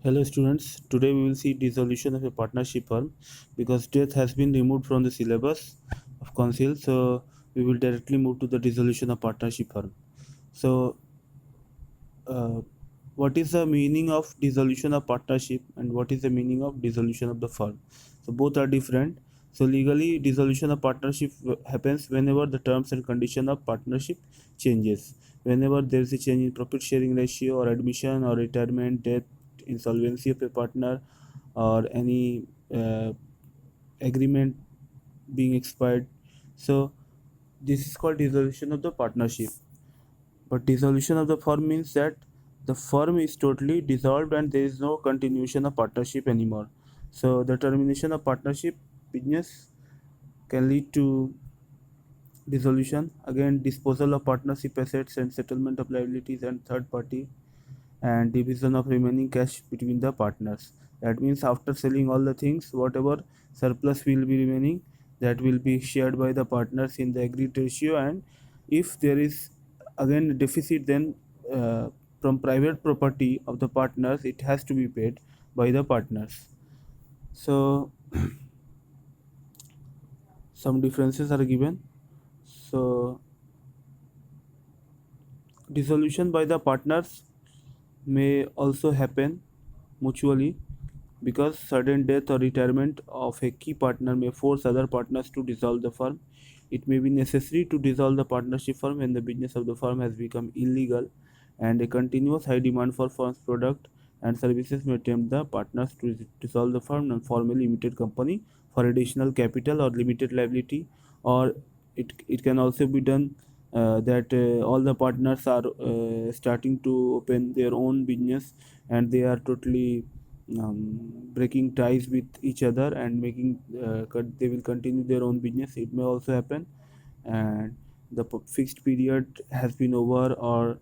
Hello students, today we will see dissolution of a partnership firm because death has been removed from the syllabus of council, so we will directly move to the dissolution of partnership firm. So uh, what is the meaning of dissolution of partnership and what is the meaning of dissolution of the firm? So both are different. So legally dissolution of partnership happens whenever the terms and condition of partnership changes, whenever there is a change in profit sharing ratio or admission or retirement, death, insolvency of a partner, or any agreement being expired. So this is called dissolution of the partnership. But dissolution of the firm means that the firm is totally dissolved and there is no continuation of partnership anymore. So the termination of partnership business can lead to dissolution. Again, disposal of partnership assets and settlement of liabilities and third party and division of remaining cash between the partners. That means after selling all the things, whatever surplus will be remaining, that will be shared by the partners in the agreed ratio. And if there is again a deficit, then from private property of the partners, it has to be paid by the partners. So some differences are given. So dissolution by the partners may also happen mutually because sudden death or retirement of a key partner may force other partners to dissolve the firm. It may be necessary to dissolve the partnership firm when the business of the firm has become illegal and a continuous high demand for firm's product and services may tempt the partners to dissolve the firm and form a limited company for additional capital or limited liability, or it can also be done that all the partners are starting to open their own business and they are totally breaking ties with each other and making they will continue their own business. It may also happen, and the fixed period has been over, or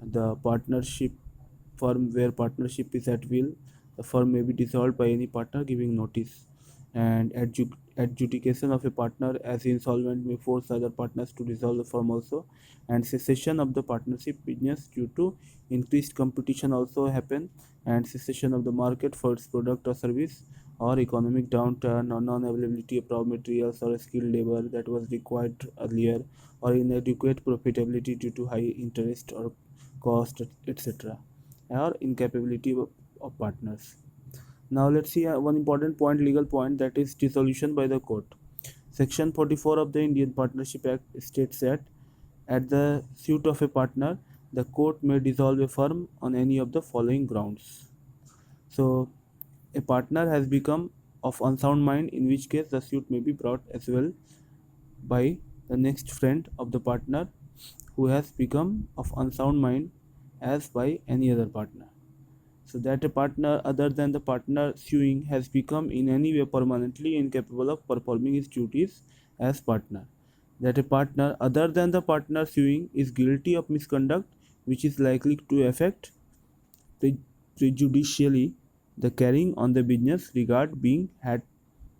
the partnership firm where partnership is at will, the firm may be dissolved by any partner giving notice, and adjudication of a partner as insolvent may force other partners to dissolve the firm also, and cessation of the partnership business due to increased competition also happen, and cessation of the market for its product or service, or economic downturn or non-availability of raw materials or skilled labor that was required earlier, or inadequate profitability due to high interest or cost, etc., or incapability of partners. Now let's see one important point, legal point, that is dissolution by the court. Section 44 of the Indian Partnership Act states that at the suit of a partner, the court may dissolve a firm on any of the following grounds. So, a partner has become of unsound mind, in which case the suit may be brought as well by the next friend of the partner who has become of unsound mind as by any other partner. So that a partner other than the partner suing has become in any way permanently incapable of performing his duties as partner. That a partner other than the partner suing is guilty of misconduct which is likely to affect prejudicially the carrying on the business regard being had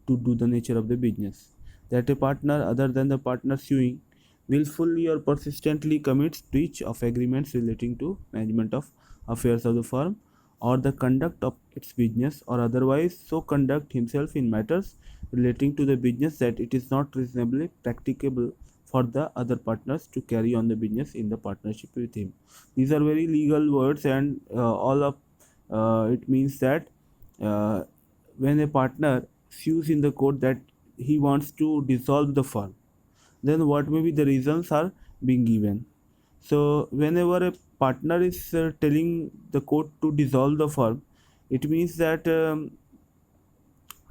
to do the nature of the business. That a partner other than the partner suing willfully or persistently commits breach of agreements relating to management of affairs of the firm or the conduct of its business, or otherwise so conduct himself in matters relating to the business that it is not reasonably practicable for the other partners to carry on the business in the partnership with him. These are very legal words, and all of it means that uh, when a partner sues in the court that he wants to dissolve the firm, then what may be the reasons are being given. So whenever a partner is telling the court to dissolve the firm, it means that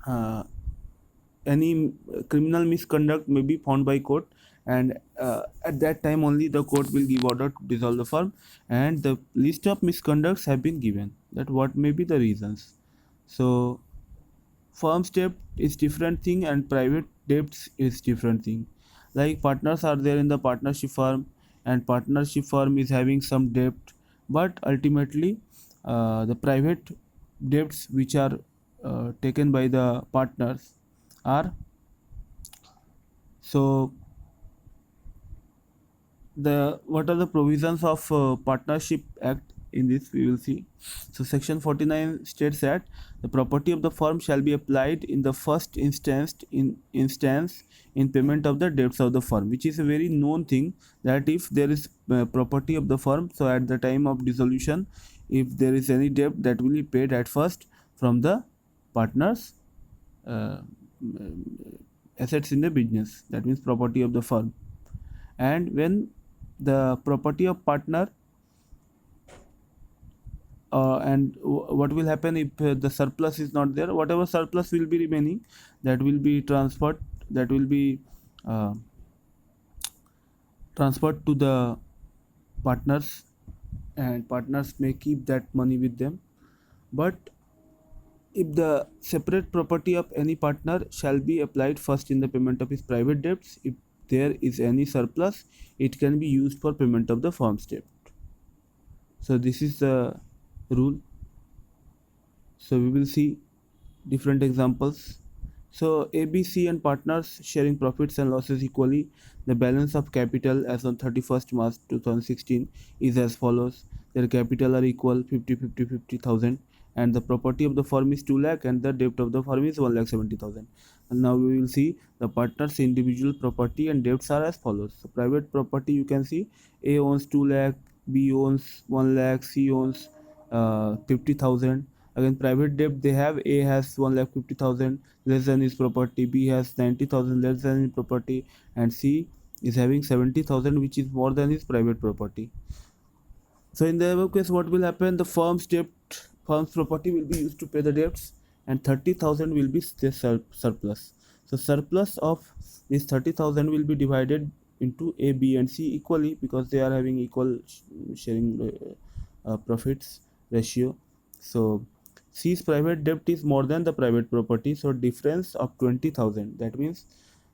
uh, any criminal misconduct may be found by court, and at that time only the court will give order to dissolve the firm, and the list of misconducts have been given that what may be the reasons. So firm's debt is different thing and private debts is different thing. Like partners are there in the partnership firm, and partnership firm is having some debt, but ultimately the private debts which are taken by the partners are, so the what are the provisions of partnership act in this we will see. So section 49 states that the property of the firm shall be applied in the first instance in payment of the debts of the firm, which is a very known thing, that if there is property of the firm, so at the time of dissolution, if there is any debt, that will be paid at first from the partners uh, assets in the business, that means property of the firm. And when the property of partner what will happen if the surplus is not there, whatever surplus will be remaining, that will be transferred, that will be uh, transferred to the partners, and partners may keep that money with them. But if the separate property of any partner shall be applied first in the payment of his private debts, if there is any surplus, it can be used for payment of the firm's debt. So this is the rule. So we will see different examples. So ABC and partners sharing profits and losses equally. The balance of capital as on 31st March 2016 is as follows. Their capital are equal 50,000, and the property of the firm is 2 lakh and the debt of the firm is 1,70,000. And now we will see the partners' individual property and debts are as follows. So private property, you can see A owns 2 lakh, B owns 1 lakh, C owns 50,000. Again, private debt, they have A has 1,50,000 less than his property, B has 90,000 less than his property, and C is having 70,000 which is more than his private property. So in the above case, what will happen? The firm's property will be used to pay the debts, and 30,000 will be the surplus. So surplus of this 30,000 will be divided into A, B, and C equally, because they are having equal sharing profits ratio. So C's private debt is more than the private property, so difference of 20,000. That means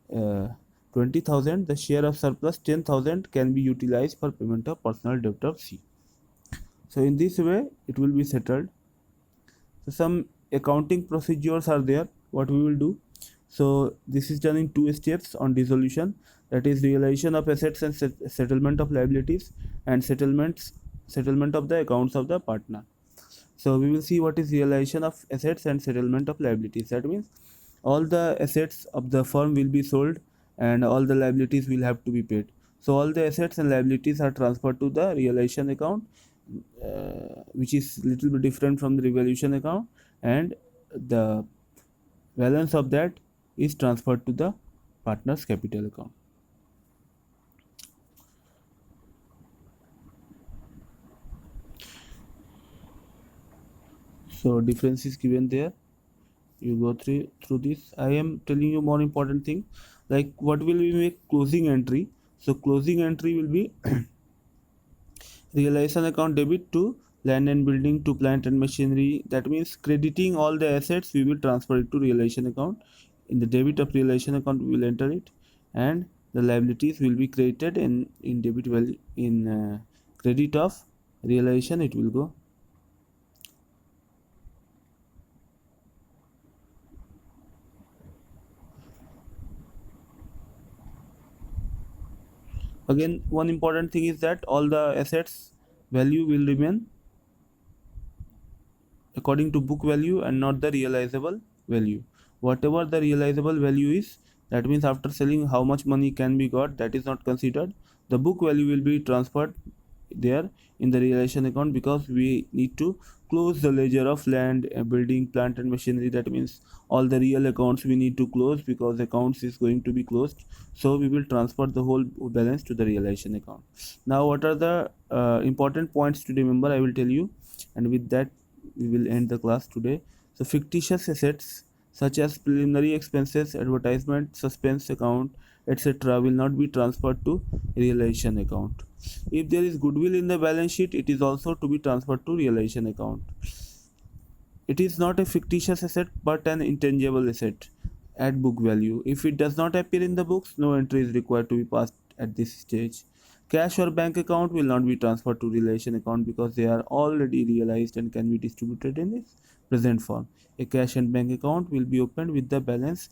20,000, the share of surplus 10,000 can be utilized for payment of personal debt of C. So in this way, it will be settled. So some accounting procedures are there. What we will do? So this is done in 2 steps on dissolution. That is realization of assets and settlement of liabilities, and settlement of the accounts of the partner. So we will see what is realization of assets and settlement of liabilities. That means all the assets of the firm will be sold and all the liabilities will have to be paid. So all the assets and liabilities are transferred to the realization account, which is little bit different from the revaluation account, and the balance of that is transferred to the partner's capital account. So difference is given there. You go through this. I am telling you more important thing, like what will we make closing entry. So closing entry will be realization account debit to land and building to plant and machinery. That means crediting all the assets, we will transfer it to realization account. In the debit of realization account, we will enter it, and the liabilities will be created in debit value, in credit of realization it will go. Again, one important thing is that all the assets value will remain according to book value and not the realizable value. Whatever the realizable value is, that means after selling how much money can be got, that is not considered. The book value will be transferred there in the realization account, because we need to close the ledger of land, building, plant and machinery. That means all the real accounts we need to close, because accounts is going to be closed, so we will transfer the whole balance to the realization account. Now what are the important points to remember, I will tell you, and with that we will end the class today. So fictitious assets such as preliminary expenses, advertisement, suspense account, etc. will not be transferred to realization account. If there is goodwill in the balance sheet, it is also to be transferred to realization account. It is not a fictitious asset but an intangible asset at book value. If it does not appear in the books, no entry is required to be passed at this stage. Cash or bank account will not be transferred to realization account, because they are already realized and can be distributed in its present form. A cash and bank account will be opened with the balance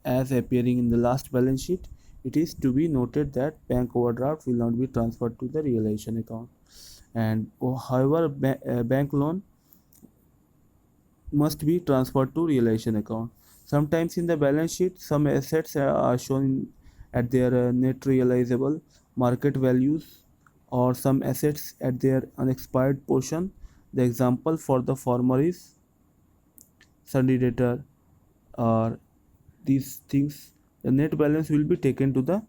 as appearing in the last balance sheet. It is to be noted that bank overdraft will not be transferred to the realization account. And however, bank loan must be transferred to realization account. Sometimes in the balance sheet, some assets are shown at their net realizable market values, or some assets at their unexpired portion. The example for the former is sundry debtor or these things. The net balance will be taken to the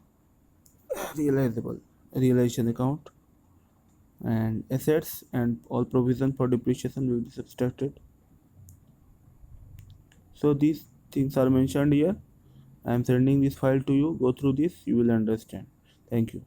realizable realization account, and assets and all provision for depreciation will be subtracted. So these things are mentioned here. I am sending this file to you. Go through this, you will understand. Thank you.